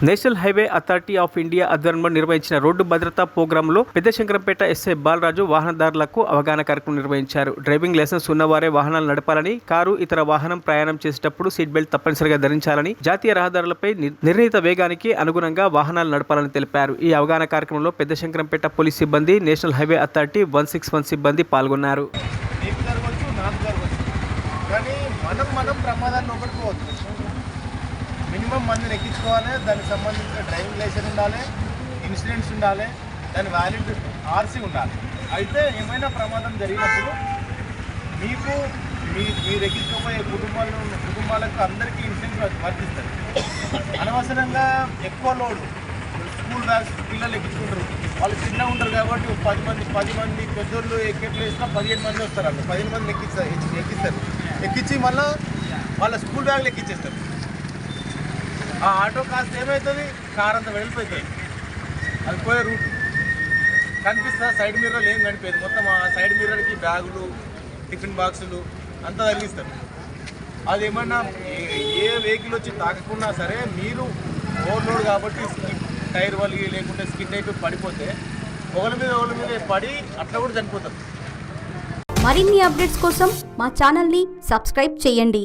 National highway authority of India ఆధ్వర్యంలో నిర్వహించిన road భద్రతా ప్రోగ్రాంలో పెద్దశంకరంపేట ఎస్ఐ బాలరాజు వాహనదారులకు అవగాహన కార్యక్రమం నిర్వహించారు. డ్రైవింగ్ లైసెన్స్ ఉన్నవారే వాహనాలు నడపాలని, కారు ఇతర వాహనం ప్రయాణం చేసేటప్పుడు సీట్ బెల్ట్ తప్పనిసరిగా ధరించాలని, జాతీయ రహదారులపై నిర్ణీత వేగానికి అనుగుణంగా వాహనాలు నడపాలని తెలిపారు. ఈ అవగాహన కార్యక్రమంలో పెద్దశంకరంపేట పోలీస్ సిబ్బంది, నేషనల్ హైవే అథారిటీ 161 సిబ్బంది పాల్గొన్నారు. మినిమం మందిని ఎక్కించుకోవాలి. దానికి సంబంధించిన డ్రైవింగ్ లైసెన్స్ ఉండాలి, ఇన్సూరెన్స్ ఉండాలి, దాని వ్యాలిడ్ ఆర్సీ ఉండాలి. అయితే ఏమైనా ప్రమాదం జరిగినప్పుడు మీకు మీరు ఎక్కించుకోపోయే కుటుంబాలకు అందరికీ ఇన్సూరెన్స్ వర్తిస్తుంది. అనవసరంగా ఎక్కువ లోడు స్కూల్ బ్యాగ్స్ పిల్లలు ఎక్కించుకుంటారు. వాళ్ళు చిన్న ఉంటారు కాబట్టి 10 మంది పెద్దోళ్ళు ఎక్కే ప్లేస్లో 15 మంది వస్తారు. అక్కడ 15 మంది ఎక్కిస్తారు. ఎక్కించి మళ్ళీ వాళ్ళ స్కూల్ బ్యాగ్లు ఎక్కించేస్తారు. ఆ ఆటో కాస్త ఏమవుతుంది, కార్ అంతా వెళ్ళిపోతుంది. అది పోయే రూట్ కనిపిస్తుంది. సైడ్ మిర్రర్లు ఏం కనిపించదు. మొత్తం ఆ సైడ్ మిర్రర్కి బ్యాగులు, టిఫిన్ బాక్సులు అంతా తగిలిస్తారు. అది ఏమన్నా ఏ వెహికల్ వచ్చి తాకకున్నా సరే మీరు ఓవర్లోడ్ కాబట్టి టైర్ వలిగి లేకుంటే స్కిడ్ అయిపోయి పడిపోతే ఒకరి మీద పడి అట్లా కూడా చనిపోతారు. మరిన్ని అప్డేట్స్ కోసం మా ఛానల్ని సబ్స్క్రైబ్ చేయండి.